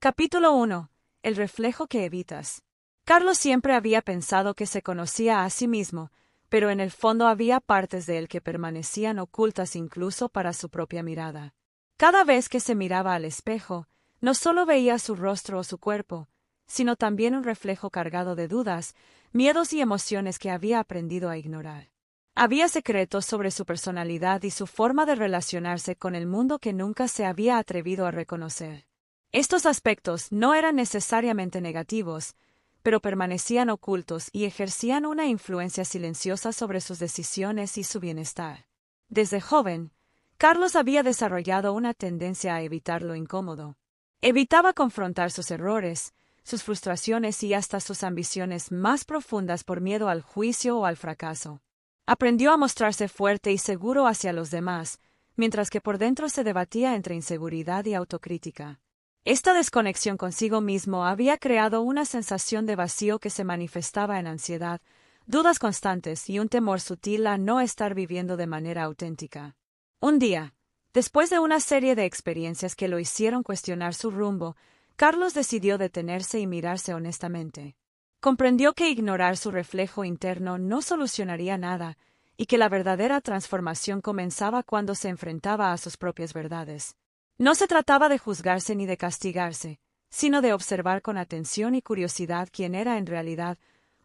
Capítulo 1. El reflejo que evitas. Carlos siempre había pensado que se conocía a sí mismo, pero en el fondo había partes de él que permanecían ocultas incluso para su propia mirada. Cada vez que se miraba al espejo, no solo veía su rostro o su cuerpo, sino también un reflejo cargado de dudas, miedos y emociones que había aprendido a ignorar. Había secretos sobre su personalidad y su forma de relacionarse con el mundo que nunca se había atrevido a reconocer. Estos aspectos no eran necesariamente negativos, pero permanecían ocultos y ejercían una influencia silenciosa sobre sus decisiones y su bienestar. Desde joven, Carlos había desarrollado una tendencia a evitar lo incómodo. Evitaba confrontar sus errores, sus frustraciones y hasta sus ambiciones más profundas por miedo al juicio o al fracaso. Aprendió a mostrarse fuerte y seguro hacia los demás, mientras que por dentro se debatía entre inseguridad y autocrítica. Esta desconexión consigo mismo había creado una sensación de vacío que se manifestaba en ansiedad, dudas constantes y un temor sutil a no estar viviendo de manera auténtica. Un día, después de una serie de experiencias que lo hicieron cuestionar su rumbo, Carlos decidió detenerse y mirarse honestamente. Comprendió que ignorar su reflejo interno no solucionaría nada, y que la verdadera transformación comenzaba cuando se enfrentaba a sus propias verdades. No se trataba de juzgarse ni de castigarse, sino de observar con atención y curiosidad quién era en realidad,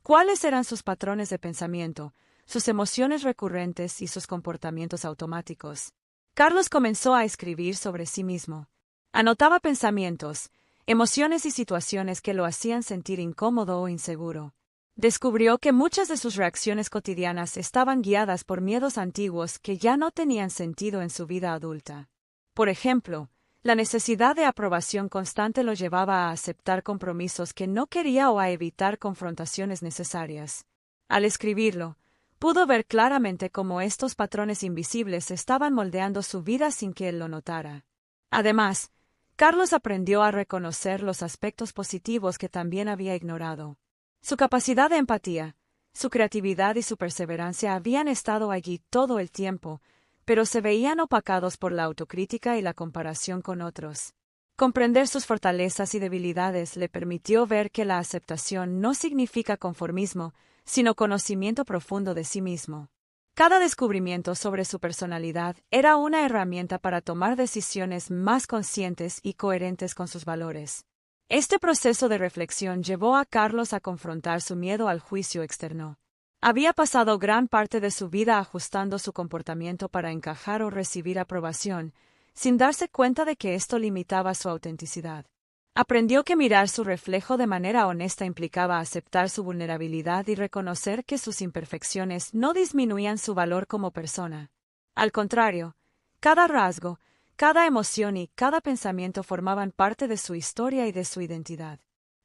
cuáles eran sus patrones de pensamiento, sus emociones recurrentes y sus comportamientos automáticos. Carlos comenzó a escribir sobre sí mismo. Anotaba pensamientos, emociones y situaciones que lo hacían sentir incómodo o inseguro. Descubrió que muchas de sus reacciones cotidianas estaban guiadas por miedos antiguos que ya no tenían sentido en su vida adulta. Por ejemplo, la necesidad de aprobación constante lo llevaba a aceptar compromisos que no quería o a evitar confrontaciones necesarias. Al escribirlo, pudo ver claramente cómo estos patrones invisibles estaban moldeando su vida sin que él lo notara. Además, Carlos aprendió a reconocer los aspectos positivos que también había ignorado. Su capacidad de empatía, su creatividad y su perseverancia habían estado allí todo el tiempo, pero se veían opacados por la autocrítica y la comparación con otros. Comprender sus fortalezas y debilidades le permitió ver que la aceptación no significa conformismo, sino conocimiento profundo de sí mismo. Cada descubrimiento sobre su personalidad era una herramienta para tomar decisiones más conscientes y coherentes con sus valores. Este proceso de reflexión llevó a Carlos a confrontar su miedo al juicio externo. Había pasado gran parte de su vida ajustando su comportamiento para encajar o recibir aprobación, sin darse cuenta de que esto limitaba su autenticidad. Aprendió que mirar su reflejo de manera honesta implicaba aceptar su vulnerabilidad y reconocer que sus imperfecciones no disminuían su valor como persona. Al contrario, cada rasgo, cada emoción y cada pensamiento formaban parte de su historia y de su identidad.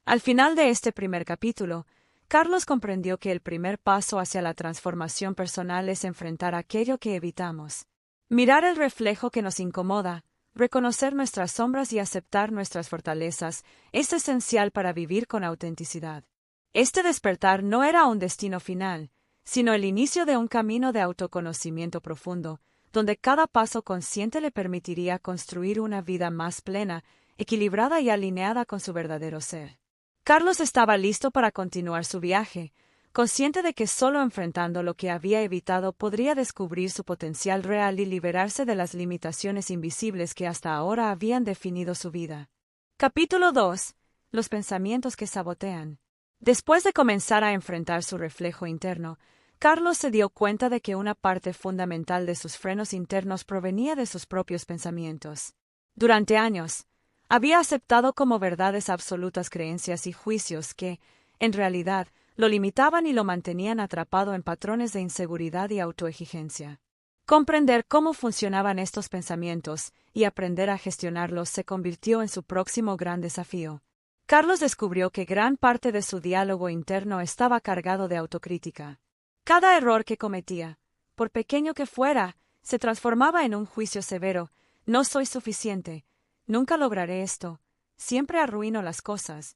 Al final de este primer capítulo, Carlos comprendió que el primer paso hacia la transformación personal es enfrentar aquello que evitamos. Mirar el reflejo que nos incomoda, reconocer nuestras sombras y aceptar nuestras fortalezas es esencial para vivir con autenticidad. Este despertar no era un destino final, sino el inicio de un camino de autoconocimiento profundo, donde cada paso consciente le permitiría construir una vida más plena, equilibrada y alineada con su verdadero ser. Carlos estaba listo para continuar su viaje, consciente de que solo enfrentando lo que había evitado podría descubrir su potencial real y liberarse de las limitaciones invisibles que hasta ahora habían definido su vida. Capítulo 2. Los pensamientos que sabotean. Después de comenzar a enfrentar su reflejo interno, Carlos se dio cuenta de que una parte fundamental de sus frenos internos provenía de sus propios pensamientos. Durante años, había aceptado como verdades absolutas creencias y juicios que, en realidad, lo limitaban y lo mantenían atrapado en patrones de inseguridad y autoexigencia. Comprender cómo funcionaban estos pensamientos y aprender a gestionarlos se convirtió en su próximo gran desafío. Carlos descubrió que gran parte de su diálogo interno estaba cargado de autocrítica. Cada error que cometía, por pequeño que fuera, se transformaba en un juicio severo: no soy suficiente, nunca lograré esto, siempre arruino las cosas.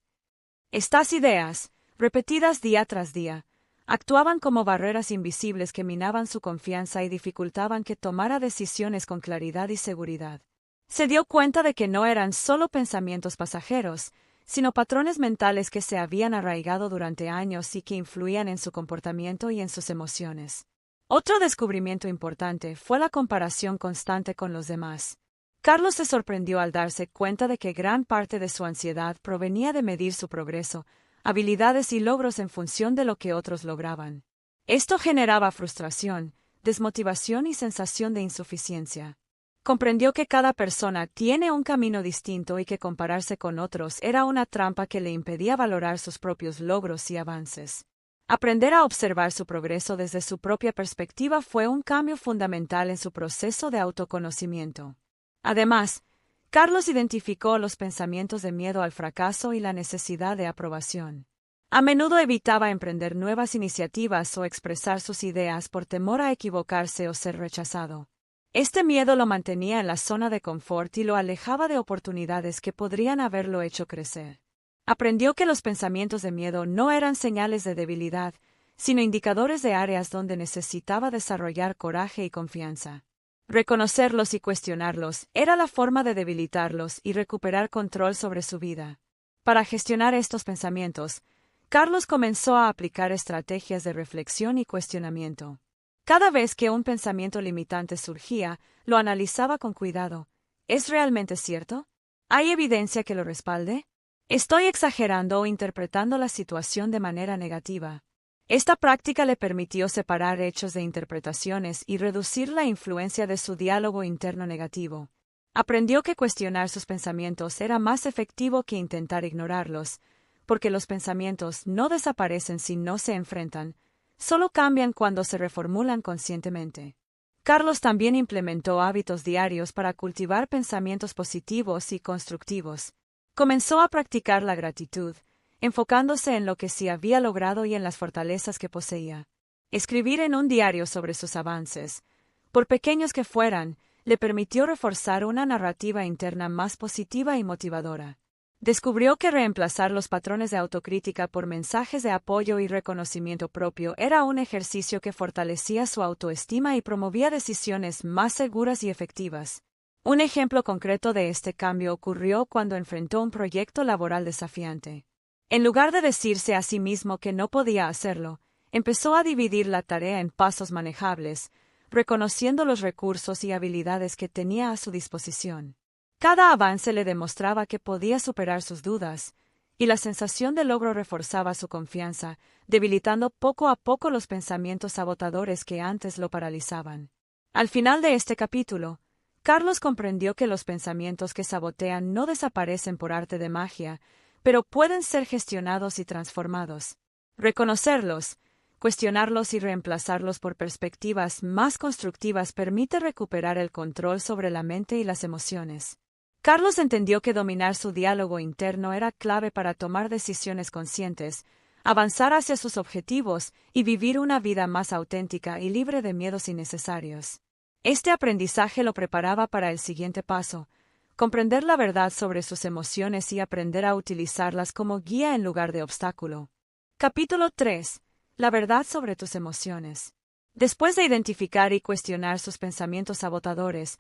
Estas ideas, repetidas día tras día, actuaban como barreras invisibles que minaban su confianza y dificultaban que tomara decisiones con claridad y seguridad. Se dio cuenta de que no eran solo pensamientos pasajeros, sino patrones mentales que se habían arraigado durante años y que influían en su comportamiento y en sus emociones. Otro descubrimiento importante fue la comparación constante con los demás. Carlos se sorprendió al darse cuenta de que gran parte de su ansiedad provenía de medir su progreso, habilidades y logros en función de lo que otros lograban. Esto generaba frustración, desmotivación y sensación de insuficiencia. Comprendió que cada persona tiene un camino distinto y que compararse con otros era una trampa que le impedía valorar sus propios logros y avances. Aprender a observar su progreso desde su propia perspectiva fue un cambio fundamental en su proceso de autoconocimiento. Además, Carlos identificó los pensamientos de miedo al fracaso y la necesidad de aprobación. A menudo evitaba emprender nuevas iniciativas o expresar sus ideas por temor a equivocarse o ser rechazado. Este miedo lo mantenía en la zona de confort y lo alejaba de oportunidades que podrían haberlo hecho crecer. Aprendió que los pensamientos de miedo no eran señales de debilidad, sino indicadores de áreas donde necesitaba desarrollar coraje y confianza. Reconocerlos y cuestionarlos era la forma de debilitarlos y recuperar control sobre su vida. Para gestionar estos pensamientos, Carlos comenzó a aplicar estrategias de reflexión y cuestionamiento. Cada vez que un pensamiento limitante surgía, lo analizaba con cuidado. ¿Es realmente cierto? ¿Hay evidencia que lo respalde? ¿Estoy exagerando o interpretando la situación de manera negativa? Esta práctica le permitió separar hechos de interpretaciones y reducir la influencia de su diálogo interno negativo. Aprendió que cuestionar sus pensamientos era más efectivo que intentar ignorarlos, porque los pensamientos no desaparecen si no se enfrentan, solo cambian cuando se reformulan conscientemente. Carlos también implementó hábitos diarios para cultivar pensamientos positivos y constructivos. Comenzó a practicar la gratitud, enfocándose en lo que sí había logrado y en las fortalezas que poseía. Escribir en un diario sobre sus avances, por pequeños que fueran, le permitió reforzar una narrativa interna más positiva y motivadora. Descubrió que reemplazar los patrones de autocrítica por mensajes de apoyo y reconocimiento propio era un ejercicio que fortalecía su autoestima y promovía decisiones más seguras y efectivas. Un ejemplo concreto de este cambio ocurrió cuando enfrentó un proyecto laboral desafiante. En lugar de decirse a sí mismo que no podía hacerlo, empezó a dividir la tarea en pasos manejables, reconociendo los recursos y habilidades que tenía a su disposición. Cada avance le demostraba que podía superar sus dudas, y la sensación de logro reforzaba su confianza, debilitando poco a poco los pensamientos sabotadores que antes lo paralizaban. Al final de este capítulo, Carlos comprendió que los pensamientos que sabotean no desaparecen por arte de magia, pero pueden ser gestionados y transformados. Reconocerlos, cuestionarlos y reemplazarlos por perspectivas más constructivas permite recuperar el control sobre la mente y las emociones. Carlos entendió que dominar su diálogo interno era clave para tomar decisiones conscientes, avanzar hacia sus objetivos y vivir una vida más auténtica y libre de miedos innecesarios. Este aprendizaje lo preparaba para el siguiente paso: comprender la verdad sobre sus emociones y aprender a utilizarlas como guía en lugar de obstáculo. Capítulo 3. La verdad sobre tus emociones. Después de identificar y cuestionar sus pensamientos sabotadores,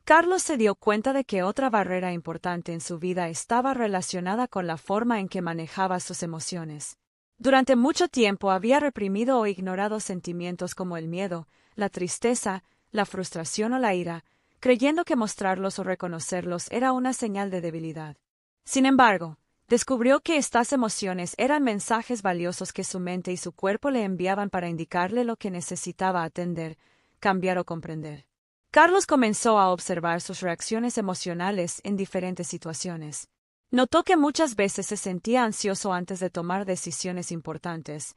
Carlos se dio cuenta de que otra barrera importante en su vida estaba relacionada con la forma en que manejaba sus emociones. Durante mucho tiempo había reprimido o ignorado sentimientos como el miedo, la tristeza, la frustración o la ira, creyendo que mostrarlos o reconocerlos era una señal de debilidad. Sin embargo, descubrió que estas emociones eran mensajes valiosos que su mente y su cuerpo le enviaban para indicarle lo que necesitaba atender, cambiar o comprender. Carlos comenzó a observar sus reacciones emocionales en diferentes situaciones. Notó que muchas veces se sentía ansioso antes de tomar decisiones importantes,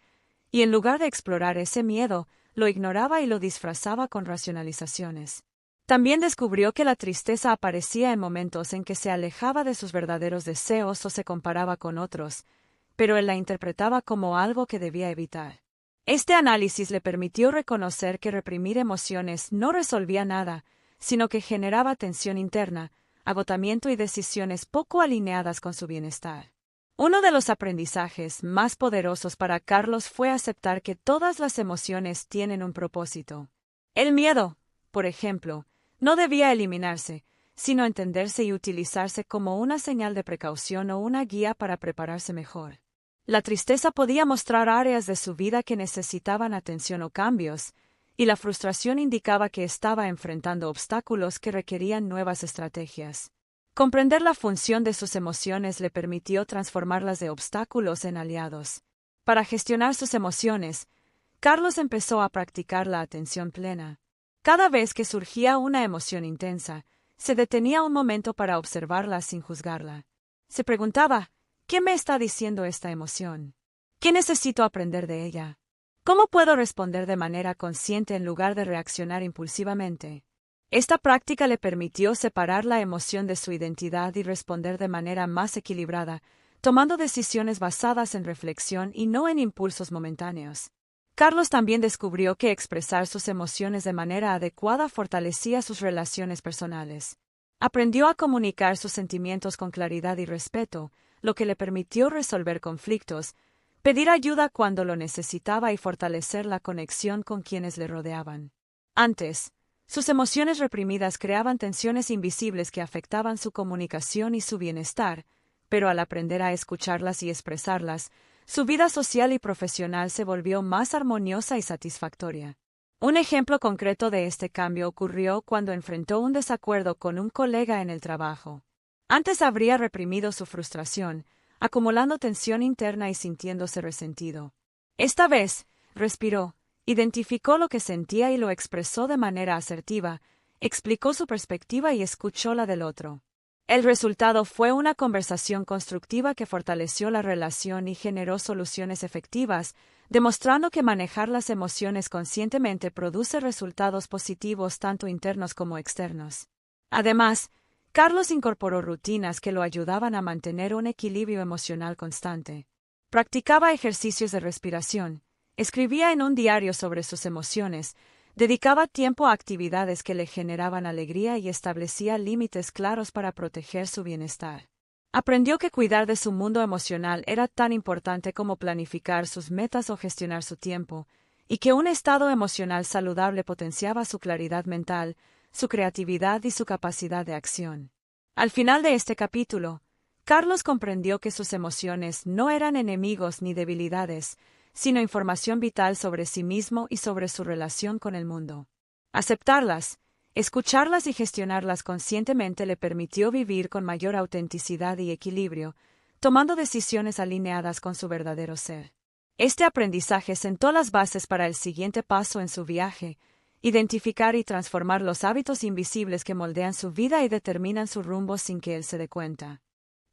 y en lugar de explorar ese miedo, lo ignoraba y lo disfrazaba con racionalizaciones. También descubrió que la tristeza aparecía en momentos en que se alejaba de sus verdaderos deseos o se comparaba con otros, pero él la interpretaba como algo que debía evitar. Este análisis le permitió reconocer que reprimir emociones no resolvía nada, sino que generaba tensión interna, agotamiento y decisiones poco alineadas con su bienestar. Uno de los aprendizajes más poderosos para Carlos fue aceptar que todas las emociones tienen un propósito. El miedo, por ejemplo, no debía eliminarse, sino entenderse y utilizarse como una señal de precaución o una guía para prepararse mejor. La tristeza podía mostrar áreas de su vida que necesitaban atención o cambios, y la frustración indicaba que estaba enfrentando obstáculos que requerían nuevas estrategias. Comprender la función de sus emociones le permitió transformarlas de obstáculos en aliados. Para gestionar sus emociones, Carlos empezó a practicar la atención plena. Cada vez que surgía una emoción intensa, se detenía un momento para observarla sin juzgarla. Se preguntaba, ¿qué me está diciendo esta emoción? ¿Qué necesito aprender de ella? ¿Cómo puedo responder de manera consciente en lugar de reaccionar impulsivamente? Esta práctica le permitió separar la emoción de su identidad y responder de manera más equilibrada, tomando decisiones basadas en reflexión y no en impulsos momentáneos. Carlos también descubrió que expresar sus emociones de manera adecuada fortalecía sus relaciones personales. Aprendió a comunicar sus sentimientos con claridad y respeto, lo que le permitió resolver conflictos, pedir ayuda cuando lo necesitaba y fortalecer la conexión con quienes le rodeaban. Antes, sus emociones reprimidas creaban tensiones invisibles que afectaban su comunicación y su bienestar, pero al aprender a escucharlas y expresarlas, su vida social y profesional se volvió más armoniosa y satisfactoria. Un ejemplo concreto de este cambio ocurrió cuando enfrentó un desacuerdo con un colega en el trabajo. Antes habría reprimido su frustración, acumulando tensión interna y sintiéndose resentido. Esta vez, respiró, identificó lo que sentía y lo expresó de manera asertiva, explicó su perspectiva y escuchó la del otro. El resultado fue una conversación constructiva que fortaleció la relación y generó soluciones efectivas, demostrando que manejar las emociones conscientemente produce resultados positivos tanto internos como externos. Además, Carlos incorporó rutinas que lo ayudaban a mantener un equilibrio emocional constante. Practicaba ejercicios de respiración, escribía en un diario sobre sus emociones, dedicaba tiempo a actividades que le generaban alegría y establecía límites claros para proteger su bienestar. Aprendió que cuidar de su mundo emocional era tan importante como planificar sus metas o gestionar su tiempo, y que un estado emocional saludable potenciaba su claridad mental, su creatividad y su capacidad de acción. Al final de este capítulo, Carlos comprendió que sus emociones no eran enemigos ni debilidades, sino información vital sobre sí mismo y sobre su relación con el mundo. Aceptarlas, escucharlas y gestionarlas conscientemente le permitió vivir con mayor autenticidad y equilibrio, tomando decisiones alineadas con su verdadero ser. Este aprendizaje sentó las bases para el siguiente paso en su viaje: identificar y transformar los hábitos invisibles que moldean su vida y determinan su rumbo sin que él se dé cuenta.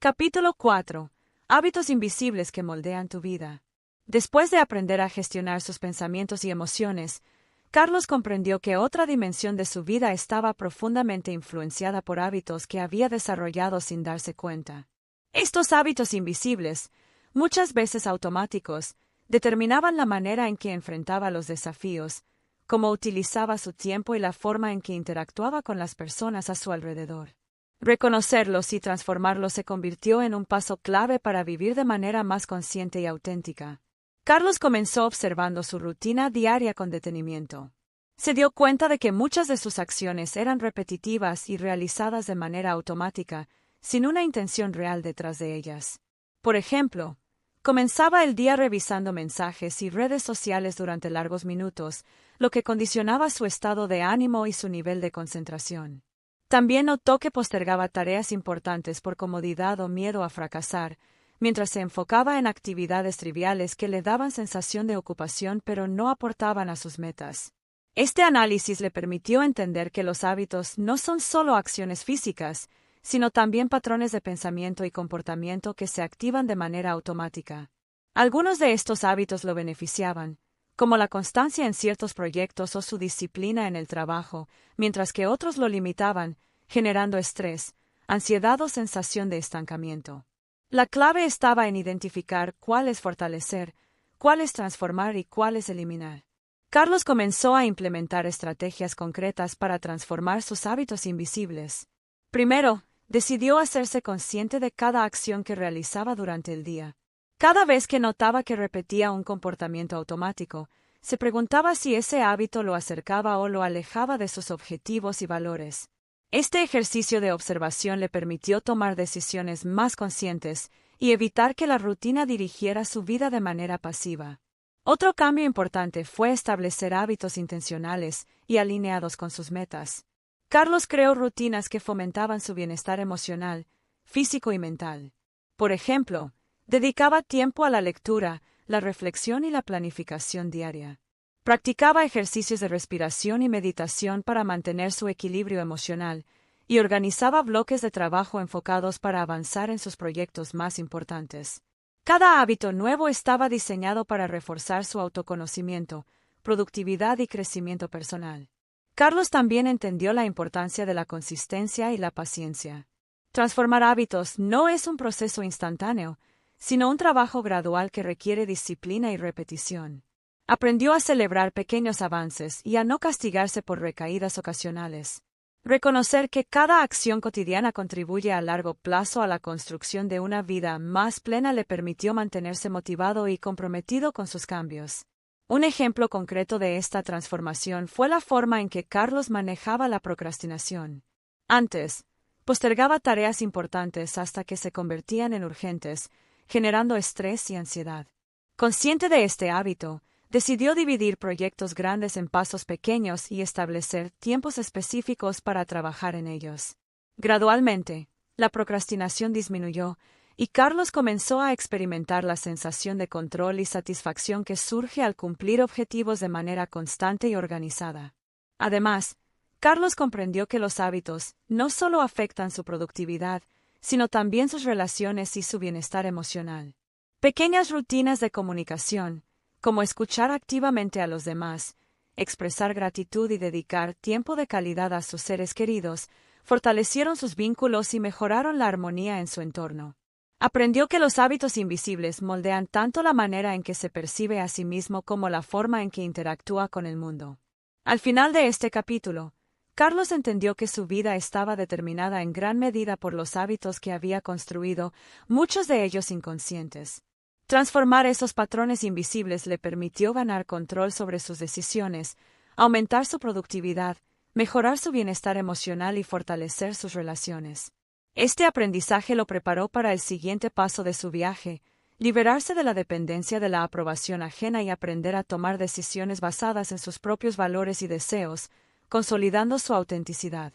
Capítulo 4. Hábitos invisibles que moldean tu vida. Después de aprender a gestionar sus pensamientos y emociones, Carlos comprendió que otra dimensión de su vida estaba profundamente influenciada por hábitos que había desarrollado sin darse cuenta. Estos hábitos invisibles, muchas veces automáticos, determinaban la manera en que enfrentaba los desafíos, cómo utilizaba su tiempo y la forma en que interactuaba con las personas a su alrededor. Reconocerlos y transformarlos se convirtió en un paso clave para vivir de manera más consciente y auténtica. Carlos comenzó observando su rutina diaria con detenimiento. Se dio cuenta de que muchas de sus acciones eran repetitivas y realizadas de manera automática, sin una intención real detrás de ellas. Por ejemplo, comenzaba el día revisando mensajes y redes sociales durante largos minutos, lo que condicionaba su estado de ánimo y su nivel de concentración. También notó que postergaba tareas importantes por comodidad o miedo a fracasar, mientras se enfocaba en actividades triviales que le daban sensación de ocupación pero no aportaban a sus metas. Este análisis le permitió entender que los hábitos no son solo acciones físicas, sino también patrones de pensamiento y comportamiento que se activan de manera automática. Algunos de estos hábitos lo beneficiaban, como la constancia en ciertos proyectos o su disciplina en el trabajo, mientras que otros lo limitaban, generando estrés, ansiedad o sensación de estancamiento. La clave estaba en identificar cuáles fortalecer, cuáles transformar y cuáles eliminar. Carlos comenzó a implementar estrategias concretas para transformar sus hábitos invisibles. Primero, decidió hacerse consciente de cada acción que realizaba durante el día. Cada vez que notaba que repetía un comportamiento automático, se preguntaba si ese hábito lo acercaba o lo alejaba de sus objetivos y valores. Este ejercicio de observación le permitió tomar decisiones más conscientes y evitar que la rutina dirigiera su vida de manera pasiva. Otro cambio importante fue establecer hábitos intencionales y alineados con sus metas. Carlos creó rutinas que fomentaban su bienestar emocional, físico y mental. Por ejemplo, dedicaba tiempo a la lectura, la reflexión y la planificación diaria. Practicaba ejercicios de respiración y meditación para mantener su equilibrio emocional, y organizaba bloques de trabajo enfocados para avanzar en sus proyectos más importantes. Cada hábito nuevo estaba diseñado para reforzar su autoconocimiento, productividad y crecimiento personal. Carlos también entendió la importancia de la consistencia y la paciencia. Transformar hábitos no es un proceso instantáneo, sino un trabajo gradual que requiere disciplina y repetición. Aprendió a celebrar pequeños avances y a no castigarse por recaídas ocasionales. Reconocer que cada acción cotidiana contribuye a largo plazo a la construcción de una vida más plena le permitió mantenerse motivado y comprometido con sus cambios. Un ejemplo concreto de esta transformación fue la forma en que Carlos manejaba la procrastinación. Antes, postergaba tareas importantes hasta que se convertían en urgentes, generando estrés y ansiedad. Consciente de este hábito, decidió dividir proyectos grandes en pasos pequeños y establecer tiempos específicos para trabajar en ellos. Gradualmente, la procrastinación disminuyó, y Carlos comenzó a experimentar la sensación de control y satisfacción que surge al cumplir objetivos de manera constante y organizada. Además, Carlos comprendió que los hábitos no solo afectan su productividad, sino también sus relaciones y su bienestar emocional. Pequeñas rutinas de comunicación, como escuchar activamente a los demás, expresar gratitud y dedicar tiempo de calidad a sus seres queridos, fortalecieron sus vínculos y mejoraron la armonía en su entorno. Aprendió que los hábitos invisibles moldean tanto la manera en que se percibe a sí mismo como la forma en que interactúa con el mundo. Al final de este capítulo, Carlos entendió que su vida estaba determinada en gran medida por los hábitos que había construido, muchos de ellos inconscientes. Transformar esos patrones invisibles le permitió ganar control sobre sus decisiones, aumentar su productividad, mejorar su bienestar emocional y fortalecer sus relaciones. Este aprendizaje lo preparó para el siguiente paso de su viaje, liberarse de la dependencia de la aprobación ajena y aprender a tomar decisiones basadas en sus propios valores y deseos, consolidando su autenticidad.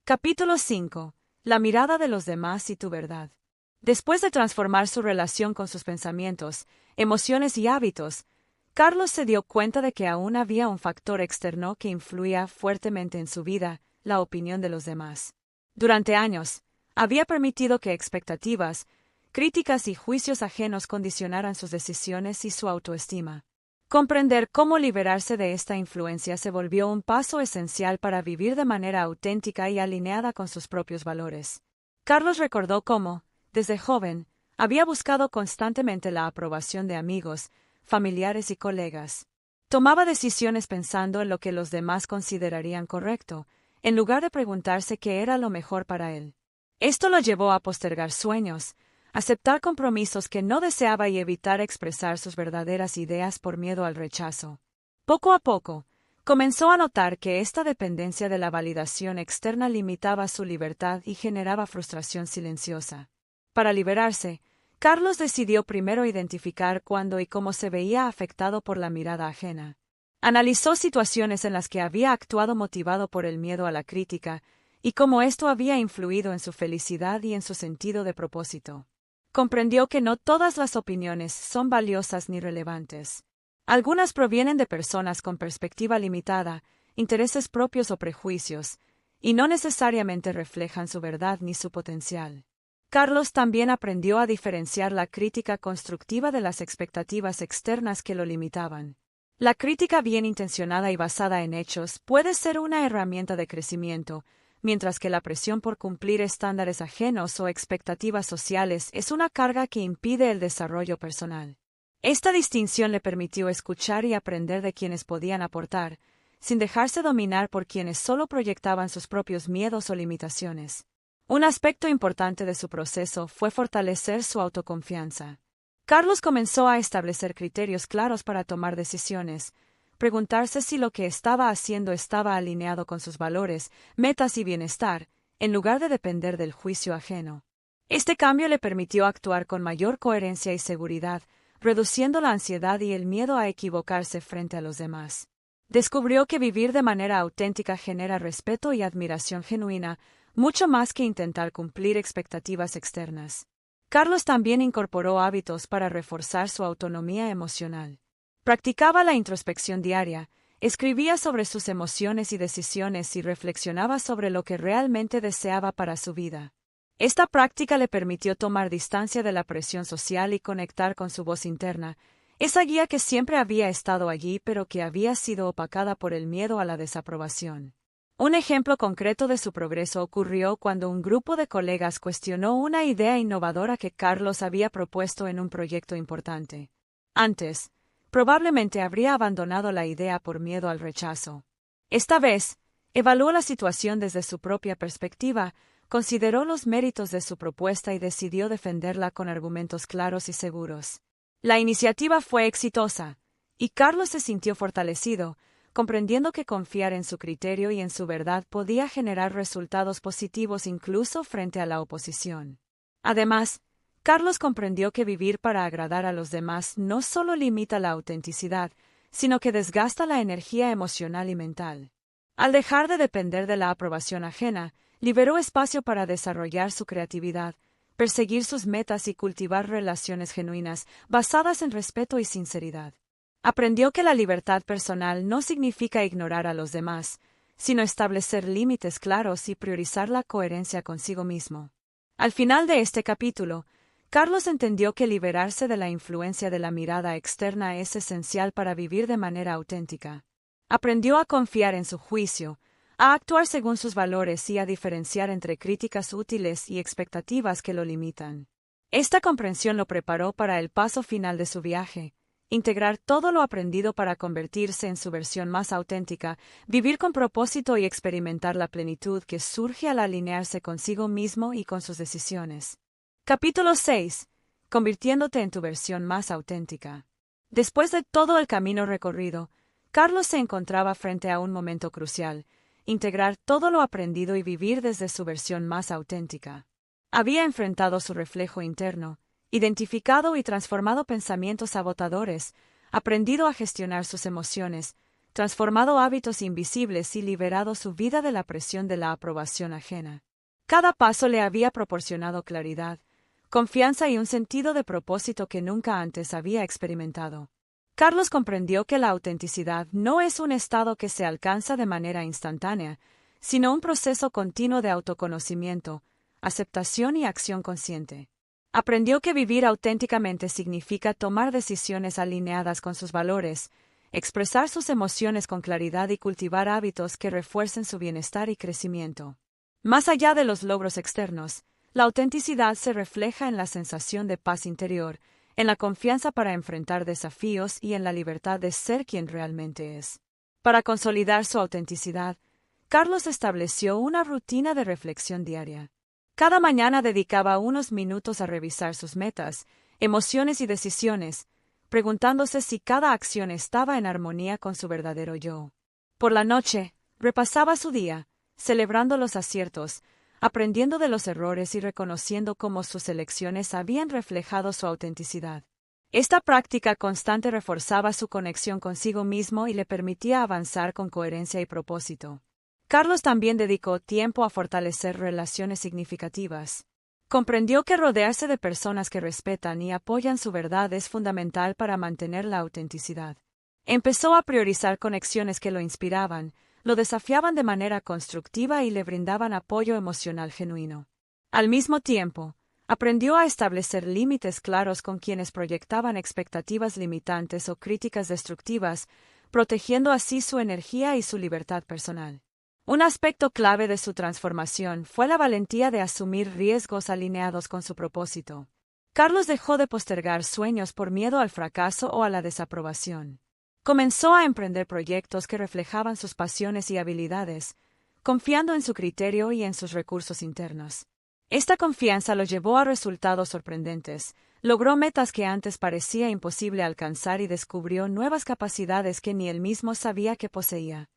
Capítulo 5. La mirada de los demás y tu verdad. Después de transformar su relación con sus pensamientos, emociones y hábitos, Carlos se dio cuenta de que aún había un factor externo que influía fuertemente en su vida, la opinión de los demás. Durante años, había permitido que expectativas, críticas y juicios ajenos condicionaran sus decisiones y su autoestima. Comprender cómo liberarse de esta influencia se volvió un paso esencial para vivir de manera auténtica y alineada con sus propios valores. Carlos recordó cómo, desde joven, había buscado constantemente la aprobación de amigos, familiares y colegas. Tomaba decisiones pensando en lo que los demás considerarían correcto, en lugar de preguntarse qué era lo mejor para él. Esto lo llevó a postergar sueños, aceptar compromisos que no deseaba y evitar expresar sus verdaderas ideas por miedo al rechazo. Poco a poco, comenzó a notar que esta dependencia de la validación externa limitaba su libertad y generaba frustración silenciosa. Para liberarse, Carlos decidió primero identificar cuándo y cómo se veía afectado por la mirada ajena. Analizó situaciones en las que había actuado motivado por el miedo a la crítica y cómo esto había influido en su felicidad y en su sentido de propósito. Comprendió que no todas las opiniones son valiosas ni relevantes. Algunas provienen de personas con perspectiva limitada, intereses propios o prejuicios, y no necesariamente reflejan su verdad ni su potencial. Carlos también aprendió a diferenciar la crítica constructiva de las expectativas externas que lo limitaban. La crítica bien intencionada y basada en hechos puede ser una herramienta de crecimiento, mientras que la presión por cumplir estándares ajenos o expectativas sociales es una carga que impide el desarrollo personal. Esta distinción le permitió escuchar y aprender de quienes podían aportar, sin dejarse dominar por quienes solo proyectaban sus propios miedos o limitaciones. Un aspecto importante de su proceso fue fortalecer su autoconfianza. Carlos comenzó a establecer criterios claros para tomar decisiones, preguntarse si lo que estaba haciendo estaba alineado con sus valores, metas y bienestar, en lugar de depender del juicio ajeno. Este cambio le permitió actuar con mayor coherencia y seguridad, reduciendo la ansiedad y el miedo a equivocarse frente a los demás. Descubrió que vivir de manera auténtica genera respeto y admiración genuina, mucho más que intentar cumplir expectativas externas. Carlos también incorporó hábitos para reforzar su autonomía emocional. Practicaba la introspección diaria, escribía sobre sus emociones y decisiones y reflexionaba sobre lo que realmente deseaba para su vida. Esta práctica le permitió tomar distancia de la presión social y conectar con su voz interna, esa guía que siempre había estado allí pero que había sido opacada por el miedo a la desaprobación. Un ejemplo concreto de su progreso ocurrió cuando un grupo de colegas cuestionó una idea innovadora que Carlos había propuesto en un proyecto importante. Antes, probablemente habría abandonado la idea por miedo al rechazo. Esta vez, evaluó la situación desde su propia perspectiva, consideró los méritos de su propuesta y decidió defenderla con argumentos claros y seguros. La iniciativa fue exitosa, y Carlos se sintió fortalecido, comprendiendo que confiar en su criterio y en su verdad podía generar resultados positivos incluso frente a la oposición. Además, Carlos comprendió que vivir para agradar a los demás no solo limita la autenticidad, sino que desgasta la energía emocional y mental. Al dejar de depender de la aprobación ajena, liberó espacio para desarrollar su creatividad, perseguir sus metas y cultivar relaciones genuinas, basadas en respeto y sinceridad. Aprendió que la libertad personal no significa ignorar a los demás, sino establecer límites claros y priorizar la coherencia consigo mismo. Al final de este capítulo, Carlos entendió que liberarse de la influencia de la mirada externa es esencial para vivir de manera auténtica. Aprendió a confiar en su juicio, a actuar según sus valores y a diferenciar entre críticas útiles y expectativas que lo limitan. Esta comprensión lo preparó para el paso final de su viaje: integrar todo lo aprendido para convertirse en su versión más auténtica, vivir con propósito y experimentar la plenitud que surge al alinearse consigo mismo y con sus decisiones. Capítulo 6. Convirtiéndote en tu versión más auténtica. Después de todo el camino recorrido, Carlos se encontraba frente a un momento crucial: integrar todo lo aprendido y vivir desde su versión más auténtica. Había enfrentado su reflejo interno, identificado y transformado pensamientos sabotadores, aprendido a gestionar sus emociones, transformado hábitos invisibles y liberado su vida de la presión de la aprobación ajena. Cada paso le había proporcionado claridad, confianza y un sentido de propósito que nunca antes había experimentado. Carlos comprendió que la autenticidad no es un estado que se alcanza de manera instantánea, sino un proceso continuo de autoconocimiento, aceptación y acción consciente. Aprendió que vivir auténticamente significa tomar decisiones alineadas con sus valores, expresar sus emociones con claridad y cultivar hábitos que refuercen su bienestar y crecimiento. Más allá de los logros externos, la autenticidad se refleja en la sensación de paz interior, en la confianza para enfrentar desafíos y en la libertad de ser quien realmente es. Para consolidar su autenticidad, Carlos estableció una rutina de reflexión diaria. Cada mañana dedicaba unos minutos a revisar sus metas, emociones y decisiones, preguntándose si cada acción estaba en armonía con su verdadero yo. Por la noche, repasaba su día, celebrando los aciertos, aprendiendo de los errores y reconociendo cómo sus elecciones habían reflejado su autenticidad. Esta práctica constante reforzaba su conexión consigo mismo y le permitía avanzar con coherencia y propósito. Carlos también dedicó tiempo a fortalecer relaciones significativas. Comprendió que rodearse de personas que respetan y apoyan su verdad es fundamental para mantener la autenticidad. Empezó a priorizar conexiones que lo inspiraban, lo desafiaban de manera constructiva y le brindaban apoyo emocional genuino. Al mismo tiempo, aprendió a establecer límites claros con quienes proyectaban expectativas limitantes o críticas destructivas, protegiendo así su energía y su libertad personal. Un aspecto clave de su transformación fue la valentía de asumir riesgos alineados con su propósito. Carlos dejó de postergar sueños por miedo al fracaso o a la desaprobación. Comenzó a emprender proyectos que reflejaban sus pasiones y habilidades, confiando en su criterio y en sus recursos internos. Esta confianza lo llevó a resultados sorprendentes, logró metas que antes parecía imposible alcanzar y descubrió nuevas capacidades que ni él mismo sabía que poseía.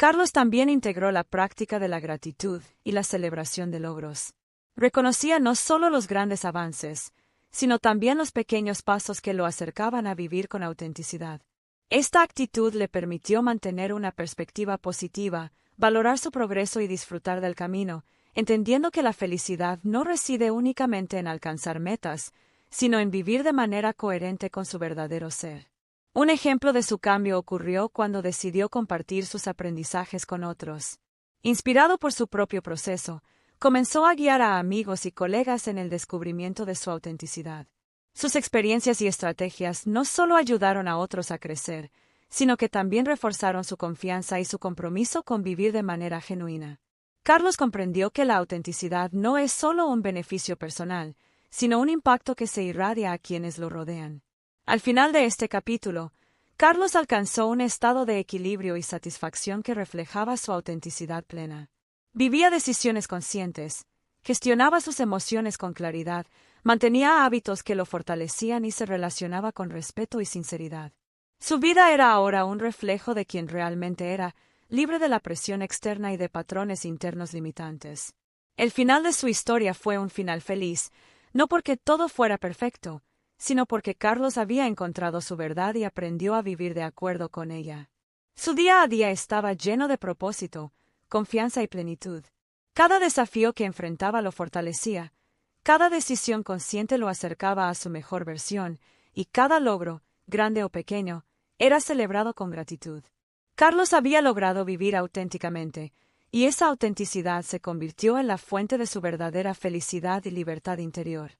Carlos también integró la práctica de la gratitud y la celebración de logros. Reconocía no solo los grandes avances, sino también los pequeños pasos que lo acercaban a vivir con autenticidad. Esta actitud le permitió mantener una perspectiva positiva, valorar su progreso y disfrutar del camino, entendiendo que la felicidad no reside únicamente en alcanzar metas, sino en vivir de manera coherente con su verdadero ser. Un ejemplo de su cambio ocurrió cuando decidió compartir sus aprendizajes con otros. Inspirado por su propio proceso, comenzó a guiar a amigos y colegas en el descubrimiento de su autenticidad. Sus experiencias y estrategias no solo ayudaron a otros a crecer, sino que también reforzaron su confianza y su compromiso con vivir de manera genuina. Carlos comprendió que la autenticidad no es solo un beneficio personal, sino un impacto que se irradia a quienes lo rodean. Al final de este capítulo, Carlos alcanzó un estado de equilibrio y satisfacción que reflejaba su autenticidad plena. Vivía decisiones conscientes, gestionaba sus emociones con claridad, mantenía hábitos que lo fortalecían y se relacionaba con respeto y sinceridad. Su vida era ahora un reflejo de quien realmente era, libre de la presión externa y de patrones internos limitantes. El final de su historia fue un final feliz, no porque todo fuera perfecto, sino porque Carlos había encontrado su verdad y aprendió a vivir de acuerdo con ella. Su día a día estaba lleno de propósito, confianza y plenitud. Cada desafío que enfrentaba lo fortalecía, cada decisión consciente lo acercaba a su mejor versión, y cada logro, grande o pequeño, era celebrado con gratitud. Carlos había logrado vivir auténticamente, y esa autenticidad se convirtió en la fuente de su verdadera felicidad y libertad interior.